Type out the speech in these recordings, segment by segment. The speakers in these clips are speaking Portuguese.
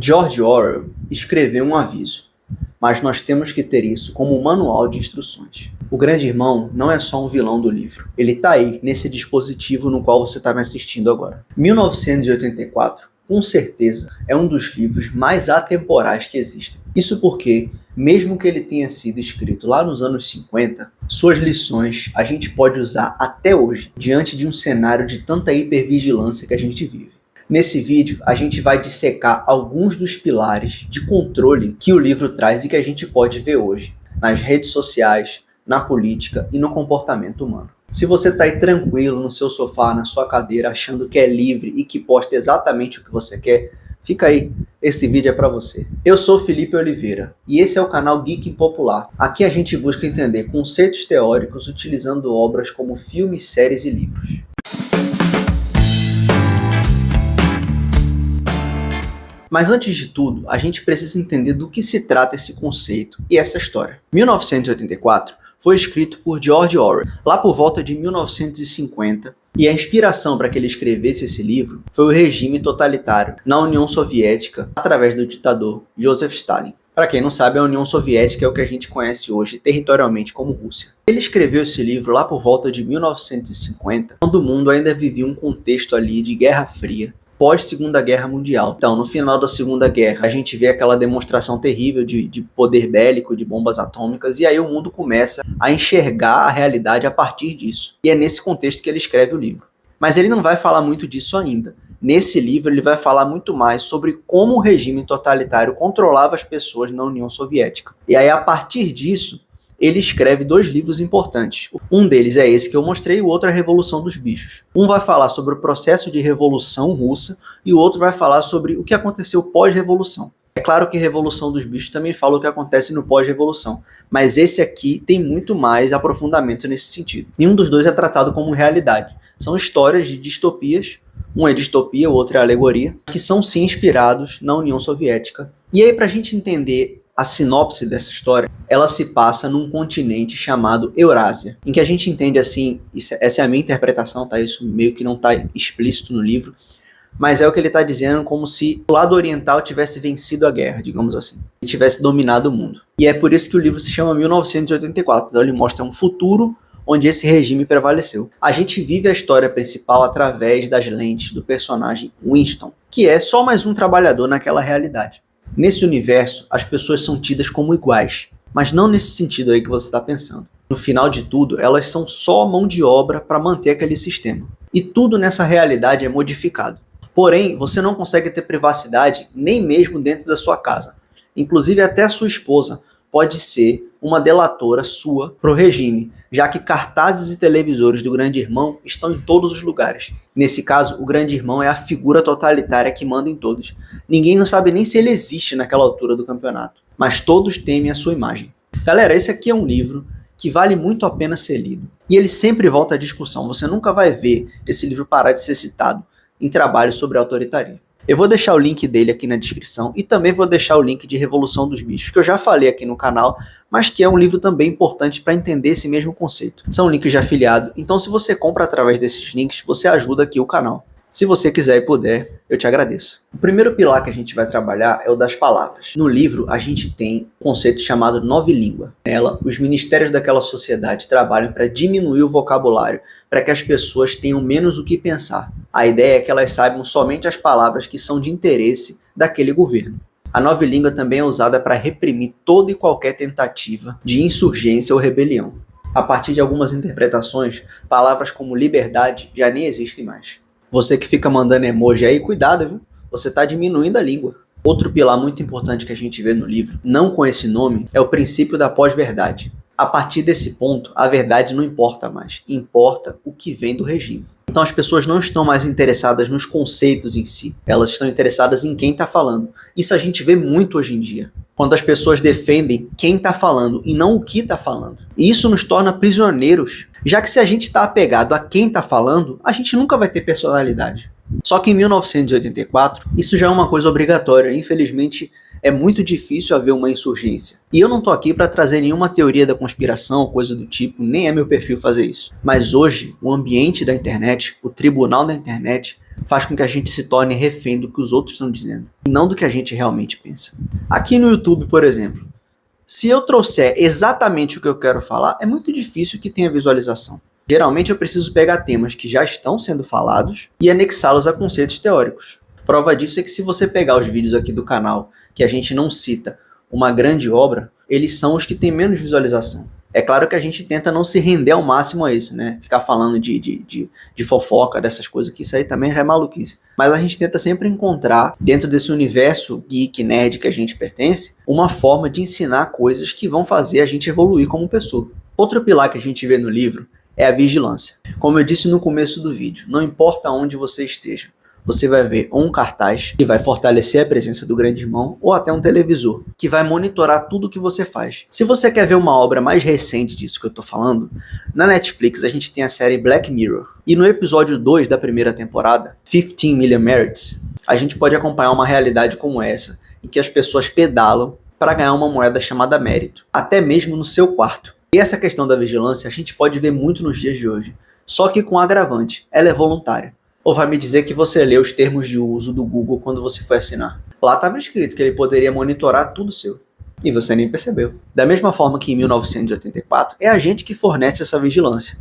George Orwell escreveu um aviso, mas nós temos que ter isso como um manual de instruções. O Grande Irmão não é só um vilão do livro, ele está aí, nesse dispositivo no qual você está me assistindo agora. 1984, com certeza, é um dos livros mais atemporais que existem. Isso porque, mesmo que ele tenha sido escrito lá nos anos 50, suas lições a gente pode usar até hoje, diante de um cenário de tanta hipervigilância que a gente vive. Nesse vídeo, a gente vai dissecar alguns dos pilares de controle que o livro traz e que a gente pode ver hoje, nas redes sociais, na política e no comportamento humano. Se você está aí tranquilo no seu sofá, na sua cadeira, achando que é livre e que posta exatamente o que você quer, fica aí, esse vídeo é para você. Eu sou Felipe Oliveira e esse é o canal Geek Popular. Aqui a gente busca entender conceitos teóricos utilizando obras como filmes, séries e livros. Mas antes de tudo, a gente precisa entender do que se trata esse conceito e essa história. 1984 foi escrito por George Orwell, lá por volta de 1950, e a inspiração para que ele escrevesse esse livro foi o regime totalitário na União Soviética, através do ditador Joseph Stalin. Para quem não sabe, a União Soviética é o que a gente conhece hoje territorialmente como Rússia. Ele escreveu esse livro lá por volta de 1950, quando o mundo ainda vivia um contexto ali de Guerra Fria, pós-Segunda Guerra Mundial. Então, no final da Segunda Guerra, a gente vê aquela demonstração terrível de poder bélico, de bombas atômicas, e aí o mundo começa a enxergar a realidade a partir disso. E é nesse contexto que ele escreve o livro. Mas ele não vai falar muito disso ainda. Nesse livro, ele vai falar muito mais sobre como o regime totalitário controlava as pessoas na União Soviética. E aí, a partir disso, ele escreve dois livros importantes. Um deles é esse que eu mostrei, o outro é a Revolução dos Bichos. Um vai falar sobre o processo de revolução russa e o outro vai falar sobre o que aconteceu pós-revolução. É claro que a Revolução dos Bichos também fala o que acontece no pós-revolução, mas esse aqui tem muito mais aprofundamento nesse sentido. Nenhum dos dois é tratado como realidade. São histórias de distopias, um é distopia, o outro é alegoria, que são sim inspirados na União Soviética. E aí, para a gente entender a sinopse dessa história, ela se passa num continente chamado Eurásia, em que a gente entende assim, essa é a minha interpretação, tá? Isso meio que não está explícito no livro, mas é o que ele está dizendo, como se o lado oriental tivesse vencido a guerra, digamos assim, e tivesse dominado o mundo. E é por isso que o livro se chama 1984, então ele mostra um futuro onde esse regime prevaleceu. A gente vive a história principal através das lentes do personagem Winston, que é só mais um trabalhador naquela realidade. Nesse universo, as pessoas são tidas como iguais, mas não nesse sentido aí que você está pensando. No final de tudo, elas são só mão de obra para manter aquele sistema. E tudo nessa realidade é modificado. Porém, você não consegue ter privacidade nem mesmo dentro da sua casa. Inclusive, até a sua esposa pode ser uma delatora sua pro regime, já que cartazes e televisores do Grande Irmão estão em todos os lugares. Nesse caso, o Grande Irmão é a figura totalitária que manda em todos. Ninguém não sabe nem se ele existe naquela altura do campeonato, mas todos temem a sua imagem. Galera, esse aqui é um livro que vale muito a pena ser lido. E ele sempre volta à discussão, você nunca vai ver esse livro parar de ser citado em trabalhos sobre autoritarismo. Eu vou deixar o link dele aqui na descrição e também vou deixar o link de Revolução dos Bichos, que eu já falei aqui no canal, mas que é um livro também importante para entender esse mesmo conceito. São links de afiliado, então se você compra através desses links, você ajuda aqui o canal. Se você quiser e puder, eu te agradeço. O primeiro pilar que a gente vai trabalhar é o das palavras. No livro, a gente tem um conceito chamado novilíngua. Nela, os ministérios daquela sociedade trabalham para diminuir o vocabulário, para que as pessoas tenham menos o que pensar. A ideia é que elas saibam somente as palavras que são de interesse daquele governo. A novilíngua também é usada para reprimir toda e qualquer tentativa de insurgência ou rebelião. A partir de algumas interpretações, palavras como liberdade já nem existem mais. Você que fica mandando emoji aí, cuidado, viu? Você está diminuindo a língua. Outro pilar muito importante que a gente vê no livro, não com esse nome, é o princípio da pós-verdade. A partir desse ponto, a verdade não importa mais, importa o que vem do regime. Então as pessoas não estão mais interessadas nos conceitos em si, elas estão interessadas em quem está falando. Isso a gente vê muito hoje em dia, quando as pessoas defendem quem está falando e não o que está falando. E isso nos torna prisioneiros, já que se a gente está apegado a quem está falando, a gente nunca vai ter personalidade. Só que em 1984, isso já é uma coisa obrigatória. Infelizmente, é muito difícil haver uma insurgência. E eu não tô aqui para trazer nenhuma teoria da conspiração ou coisa do tipo, nem é meu perfil fazer isso. Mas hoje, o ambiente da internet, o tribunal da internet, faz com que a gente se torne refém do que os outros estão dizendo, e não do que a gente realmente pensa. Aqui no YouTube, por exemplo, se eu trouxer exatamente o que eu quero falar, é muito difícil que tenha visualização. Geralmente eu preciso pegar temas que já estão sendo falados e anexá-los a conceitos teóricos. Prova disso é que se você pegar os vídeos aqui do canal que a gente não cita uma grande obra, eles são os que têm menos visualização. É claro que a gente tenta não se render ao máximo a isso, né? Ficar falando de fofoca, dessas coisas, que isso aí também já é maluquice. Mas a gente tenta sempre encontrar, dentro desse universo geek, nerd que a gente pertence, uma forma de ensinar coisas que vão fazer a gente evoluir como pessoa. Outro pilar que a gente vê no livro é a vigilância. Como eu disse no começo do vídeo, não importa onde você esteja, você vai ver um cartaz que vai fortalecer a presença do grande irmão ou até um televisor que vai monitorar tudo o que você faz. Se você quer ver uma obra mais recente disso que eu tô falando, na Netflix a gente tem a série Black Mirror. E no episódio 2 da primeira temporada, 15 Million Merits, a gente pode acompanhar uma realidade como essa, em que as pessoas pedalam para ganhar uma moeda chamada mérito, até mesmo no seu quarto. E essa questão da vigilância a gente pode ver muito nos dias de hoje, só que com um agravante, ela é voluntária. Ou vai me dizer que você leu os termos de uso do Google quando você foi assinar? Lá estava escrito que ele poderia monitorar tudo seu. E você nem percebeu. Da mesma forma que em 1984, é a gente que fornece essa vigilância.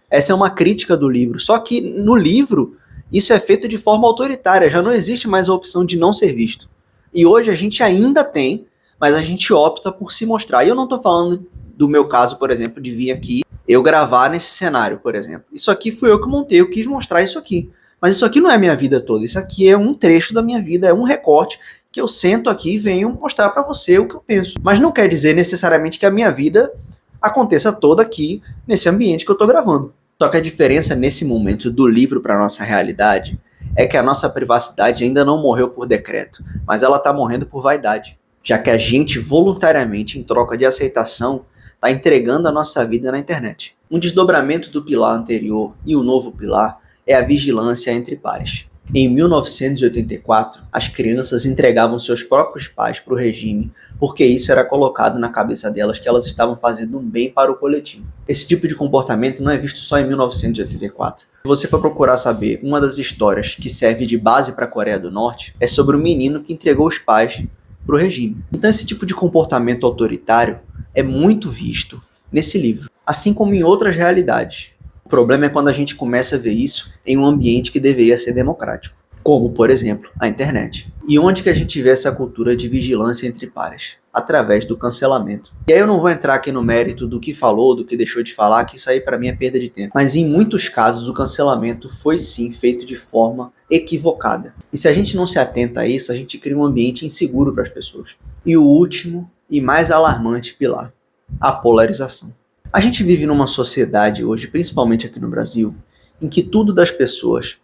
Essa é uma crítica do livro. Só que no livro, isso é feito de forma autoritária. Já não existe mais a opção de não ser visto. E hoje a gente ainda tem, mas a gente opta por se mostrar. E eu não estou falando do meu caso, por exemplo, de vir aqui, eu gravar nesse cenário, por exemplo. Isso aqui fui eu que montei, eu quis mostrar isso aqui. Mas isso aqui não é a minha vida toda, isso aqui é um trecho da minha vida, é um recorte que eu sento aqui e venho mostrar para você o que eu penso. Mas não quer dizer necessariamente que a minha vida aconteça toda aqui nesse ambiente que eu estou gravando. Só que a diferença nesse momento do livro para a nossa realidade é que a nossa privacidade ainda não morreu por decreto, mas ela está morrendo por vaidade, já que a gente voluntariamente, em troca de aceitação, está entregando a nossa vida na internet. Um desdobramento do pilar anterior e o novo pilar é a vigilância entre pares. Em 1984, as crianças entregavam seus próprios pais para o regime porque isso era colocado na cabeça delas que elas estavam fazendo um bem para o coletivo. Esse tipo de comportamento não é visto só em 1984. Se você for procurar saber, uma das histórias que serve de base para a Coreia do Norte é sobre um menino que entregou os pais para o regime. Então esse tipo de comportamento autoritário é muito visto nesse livro, assim como em outras realidades. O problema é quando a gente começa a ver isso em um ambiente que deveria ser democrático, como, por exemplo, a internet. E onde que a gente vê essa cultura de vigilância entre pares? Através do cancelamento. E aí eu não vou entrar aqui no mérito do que falou, do que deixou de falar, que isso aí para mim é perda de tempo. Mas em muitos casos o cancelamento foi sim feito de forma equivocada. E se a gente não se atenta a isso, a gente cria um ambiente inseguro para as pessoas. E o último e mais alarmante pilar, a polarização. A gente vive numa sociedade hoje, principalmente aqui no Brasil, em que tudo das pessoas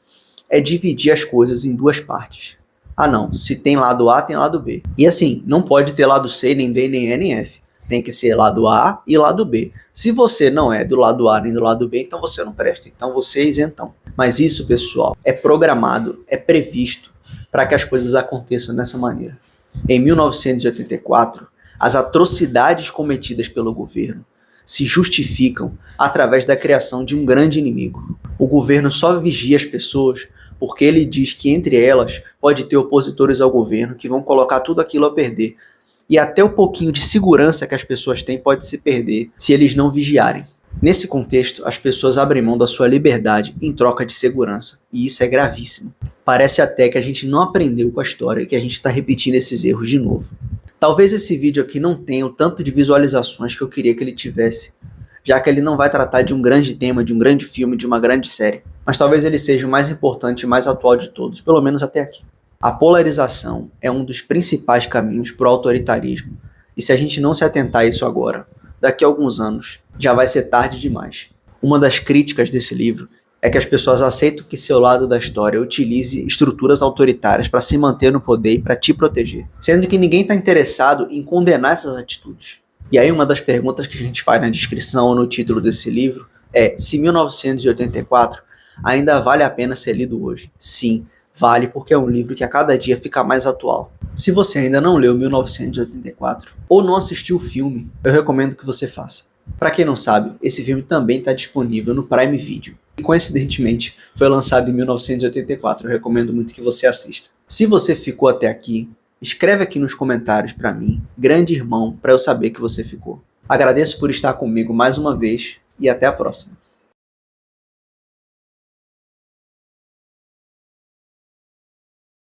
é dividir as coisas em duas partes. Ah não, se tem lado A, tem lado B. E assim, não pode ter lado C, nem D, nem E, nem F. Tem que ser lado A e lado B. Se você não é do lado A nem do lado B, então você não presta. Então você é isentão. Mas isso, pessoal, é programado, é previsto para que as coisas aconteçam dessa maneira. Em 1984, as atrocidades cometidas pelo governo se justificam através da criação de um grande inimigo. O governo só vigia as pessoas porque ele diz que entre elas pode ter opositores ao governo que vão colocar tudo aquilo a perder. E até o pouquinho de segurança que as pessoas têm pode se perder se eles não vigiarem. Nesse contexto, as pessoas abrem mão da sua liberdade em troca de segurança. E isso é gravíssimo. Parece até que a gente não aprendeu com a história e que a gente está repetindo esses erros de novo. Talvez esse vídeo aqui não tenha o tanto de visualizações que eu queria que ele tivesse, já que ele não vai tratar de um grande tema, de um grande filme, de uma grande série. Mas talvez ele seja o mais importante e mais atual de todos, pelo menos até aqui. A polarização é um dos principais caminhos para o autoritarismo. E se a gente não se atentar a isso agora, daqui a alguns anos, já vai ser tarde demais. Uma das críticas desse livro é que as pessoas aceitam que seu lado da história utilize estruturas autoritárias para se manter no poder e para te proteger, sendo que ninguém está interessado em condenar essas atitudes. E aí uma das perguntas que a gente faz na descrição ou no título desse livro é se 1984 ainda vale a pena ser lido hoje. Sim, vale porque é um livro que a cada dia fica mais atual. Se você ainda não leu 1984 ou não assistiu o filme, eu recomendo que você faça. Para quem não sabe, esse filme também está disponível no Prime Video. E coincidentemente, foi lançado em 1984. Eu recomendo muito que você assista. Se você ficou até aqui, escreve aqui nos comentários para mim, grande irmão, para eu saber que você ficou. Agradeço por estar comigo mais uma vez e até a próxima.